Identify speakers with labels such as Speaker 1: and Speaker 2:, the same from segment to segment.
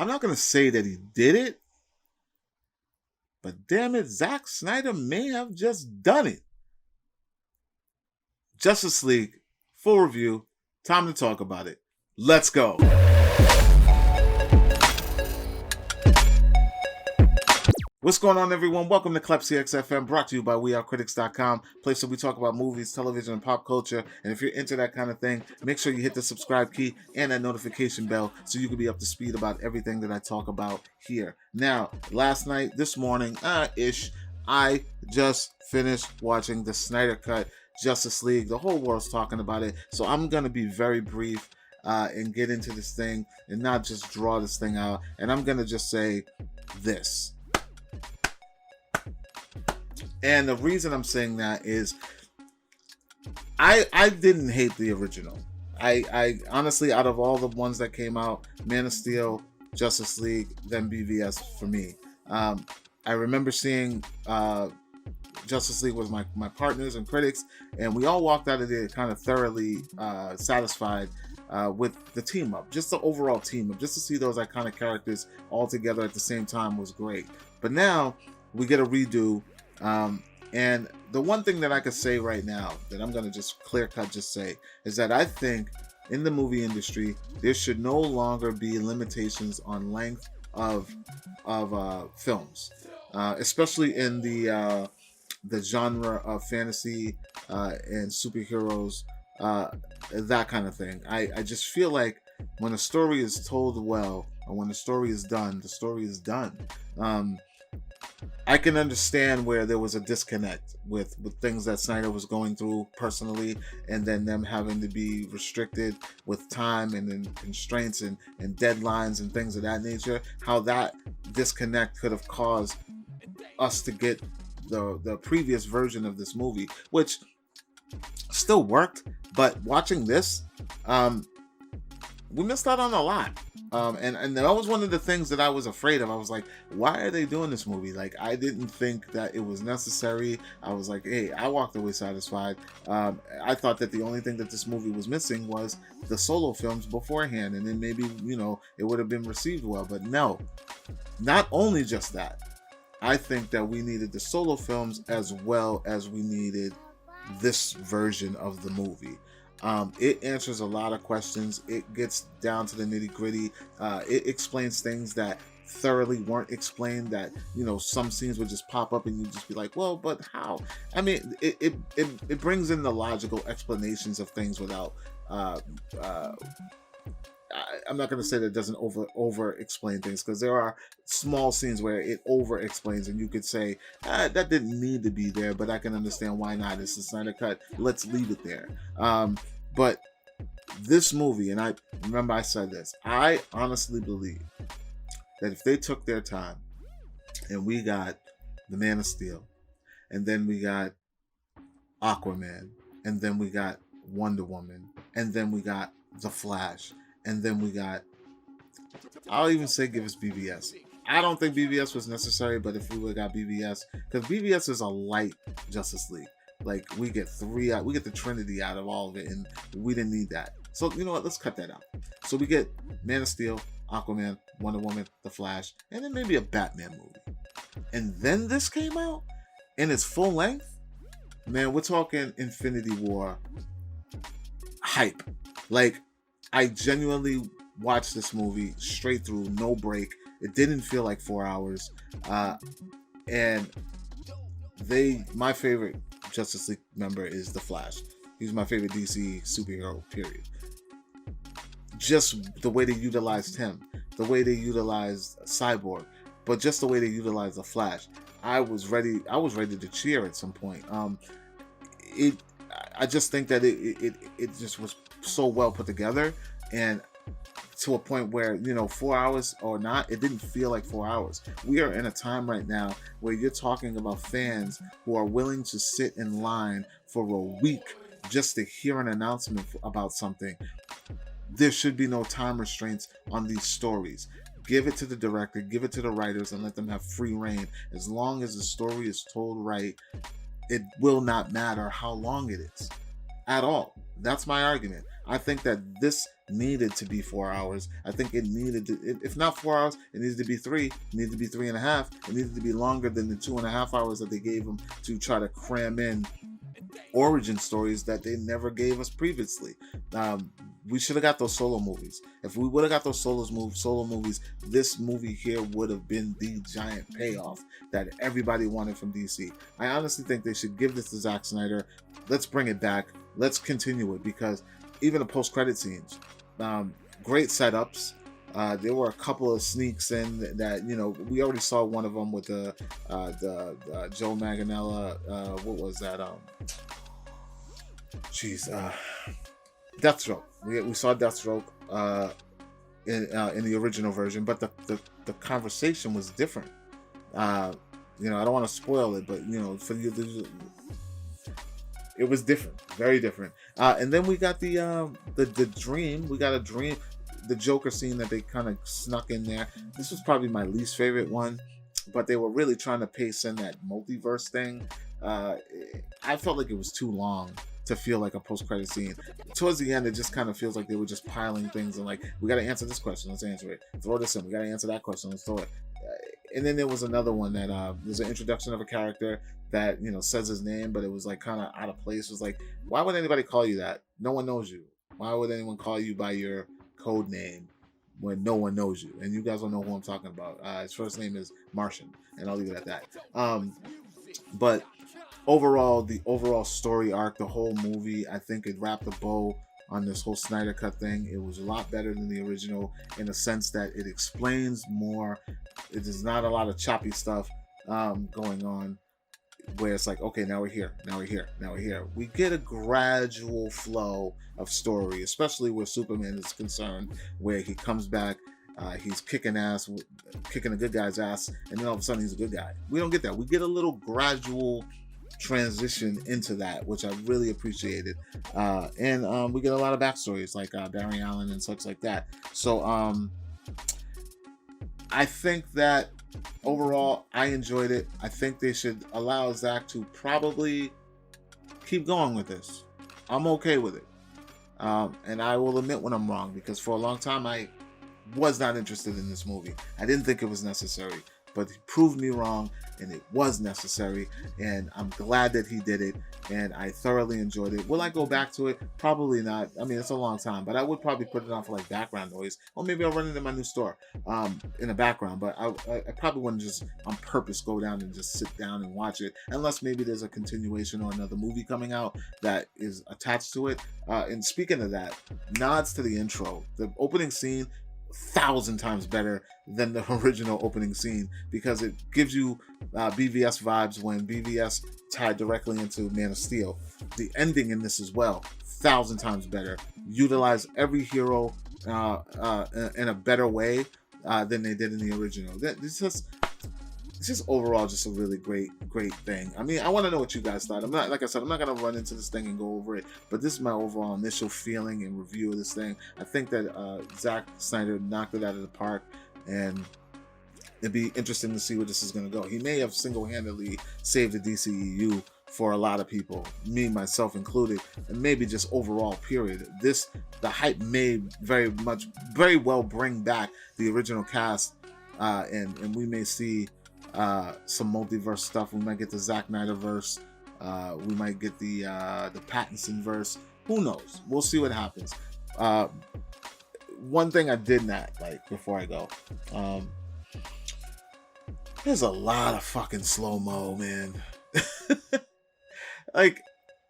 Speaker 1: I'm not going to say that he did it, but damn it, Zack Snyder may have just done it. Justice League, full review. Time to talk about it. Let's go. What's going on, everyone? Welcome to Klepcx FM, brought to you by wearecritics.com, place where we talk about movies, television, and pop culture. And if you're into that kind of thing, make sure you hit the subscribe key and that notification bell so you can be up to speed about everything that I talk about here. Now, last night, this morning, I just finished watching the Snyder Cut Justice League. The whole world's talking about it, so I'm going to be very brief and get into this thing and not just draw this thing out. And I'm going to just say this. And the reason I'm saying that is I didn't hate the original. I honestly, out of all the ones that came out, Man of Steel, Justice League, then BVS for me. I remember seeing Justice League with my partners and critics, and we all walked out of there kind of thoroughly satisfied with the team up, just the overall team up, just to see those iconic characters all together at the same time was great. But now we get a redo. And the one thing that I could say right now that I'm going to just clear cut just say is that I think in the movie industry there should no longer be limitations on length of films, especially in the genre of fantasy and superheroes, that kind of thing. I just feel like when a story is told well, or when the story is done, the story is done. I can understand where there was a disconnect with things that Snyder was going through personally, and then them having to be restricted with time and then constraints and deadlines and things of that nature. How that disconnect could have caused us to get the previous version of this movie, which still worked, but watching this, we missed out on a lot. And that was one of the things that I was afraid of. I was like, why are they doing this movie? Like, I didn't think that it was necessary. I was like, hey, I walked away satisfied. I thought that the only thing that this movie was missing was the solo films beforehand, and then maybe, it would have been received well. But no, not only just that. I think that we needed the solo films as well as we needed this version of the movie. It answers a lot of questions. It gets down to the nitty gritty. It explains things that thoroughly weren't explained, that, some scenes would just pop up and you'd just be like, well, but how? I mean, it brings in the logical explanations of things without, I'm not going to say that it doesn't over explain things, because there are small scenes where it over explains and you could say that didn't need to be there, but I can understand why not. It's a Snyder Cut, let's leave it there. But this movie, and I remember I said this, I honestly believe that if they took their time and we got the Man of Steel, and then we got Aquaman, and then we got Wonder Woman, and then we got The Flash, and then we got, I'll even say give us BVS. I don't think BVS was necessary, but if we would have got BVS, because BVS is a light Justice League. Like, we get the Trinity out of all of it, and we didn't need that. So, you know what? Let's cut that out. So we get Man of Steel, Aquaman, Wonder Woman, The Flash, and then maybe a Batman movie. And then this came out in its full length. Man, we're talking Infinity War hype. Like, I genuinely watched this movie straight through, no break. It didn't feel like 4 hours. And my favorite Justice League member is The Flash. He's my favorite DC superhero, period. Just the way they utilized him, the way they utilized Cyborg, but just the way they utilized The Flash. I was ready to cheer at some point. I just think that it just was so well put together, and to a point where, 4 hours or not, it didn't feel like 4 hours. We are in a time right now where you're talking about fans who are willing to sit in line for a week just to hear an announcement about something. There should be no time restraints on these stories. Give it to the director, give it to the writers, and let them have free reign. As long as the story is told right, it will not matter how long it is at all. That's my argument. I think that this needed to be 4 hours. I think it needed to, if not 4 hours, it needed to be three. It needed to be 3.5. It needed to be longer than the 2.5 hours that they gave them to try to cram in origin stories that they never gave us previously. We should have got those solo movies. If we would have got those solo movies, this movie here would have been the giant payoff that everybody wanted from DC. I honestly think they should give this to Zack Snyder. Let's bring it back. Let's continue it, because even the post-credit scenes, great setups. There were a couple of sneaks in that, we already saw one of them with the Joe Manganiello. What was that? Deathstroke. We saw Deathstroke in the original version, but the conversation was different. I don't want to spoil it, but for you, it was different, very different. And then we got the dream. We got a dream. The Joker scene that they kind of snuck in there. This was probably my least favorite one, but they were really trying to pace in that multiverse thing. I felt like it was too long to feel like a post-credit scene. Towards the end, it just kind of feels like they were just piling things and like, we got to answer this question, let's answer it. Throw this in, we got to answer that question, let's throw it. And then there was another one that there's an introduction of a character that says his name, but it was like kind of out of place. It was like, why would anybody call you that? No one knows you. Why would anyone call you by your code name when no one knows you? And you guys don't know who I'm talking about. His first name is Martian, and I'll leave it at that. But overall, the overall story arc, the whole movie, I think it wrapped a bow on this whole Snyder Cut thing. It was a lot better than the original in the sense that it explains more. It is not a lot of choppy stuff going on, where it's like, okay, now we're here, now we're here, now we're here. We get a gradual flow of story, especially where Superman is concerned, where he comes back, he's kicking ass, kicking a good guy's ass, and then all of a sudden he's a good guy. We don't get that. We get a little gradual transition into that, which I really appreciated. And we get a lot of backstories, like Barry Allen and such like that. So I think that overall, I enjoyed it. I think they should allow Zack to probably keep going with this. I'm okay with it. And I will admit when I'm wrong, because for a long time I was not interested in this movie. I didn't think it was necessary, but he proved me wrong, and it was necessary, and I'm glad that he did it, and I thoroughly enjoyed it. Will I go back to it? Probably not. I mean, it's a long time, but I would probably put it on for like background noise, or maybe I'll run it in my new store in the background, but I probably wouldn't just on purpose go down and just sit down and watch it, unless maybe there's a continuation or another movie coming out that is attached to it. And speaking of that, nods to the intro. The opening scene, 1,000 times better than the original opening scene, because it gives you BVS vibes when BVS tied directly into Man of Steel. The ending in this as well, 1,000 times better. Utilize every hero in a better way than they did in the original. It's just overall just a really great thing. I mean, I want to know what you guys thought. I'm not, like I said, I'm not going to run into this thing and go over it, but this is my overall initial feeling and review of this thing. I think that Zack Snyder knocked it out of the park, and it'd be interesting to see where this is going to go. He may have single-handedly saved the DCEU for a lot of people, me, myself included, and maybe just overall, period. The hype may very well bring back the original cast, and we may see some multiverse stuff. We might get the Zack Snyder verse. We might get the Pattinson verse. Who knows? We'll see what happens. One thing I did not like before I go, there's a lot of fucking slow-mo, man. Like,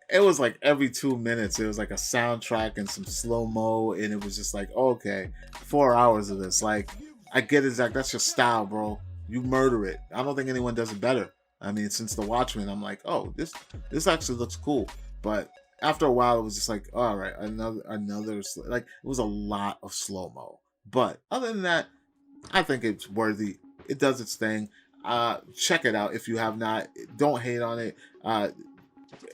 Speaker 1: it was like every 2 minutes, it was like a soundtrack and some slow-mo, and it was just like, okay, 4 hours of this. Like, I get it, Zach, that's your style, bro. You murder it. I don't think anyone does it better. I mean, since The Watchmen, I'm like, oh, this actually looks cool. But after a while, it was just like, all right, another like, it was a lot of slow-mo. But other than that, I think it's worthy. It does its thing. Check it out if you have not. Don't hate on it.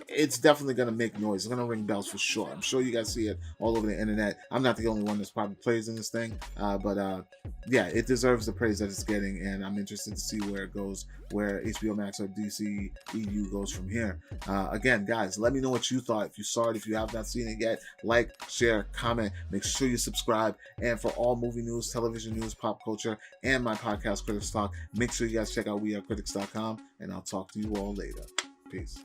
Speaker 1: it's definitely going to make noise. It's going to ring bells for sure. I'm sure you guys see it all over the internet. I'm not the only one that's probably praising this thing, but yeah, it deserves the praise that it's getting, and I'm interested to see where it goes, where HBO Max or DC EU goes from here. Again, guys, let me know what you thought. If you saw it, if you have not seen it yet, like, share, comment, make sure you subscribe. And for all movie news, television news, pop culture, and my podcast, Critics Talk, make sure you guys check out wearecritics.com, and I'll talk to you all later. Peace.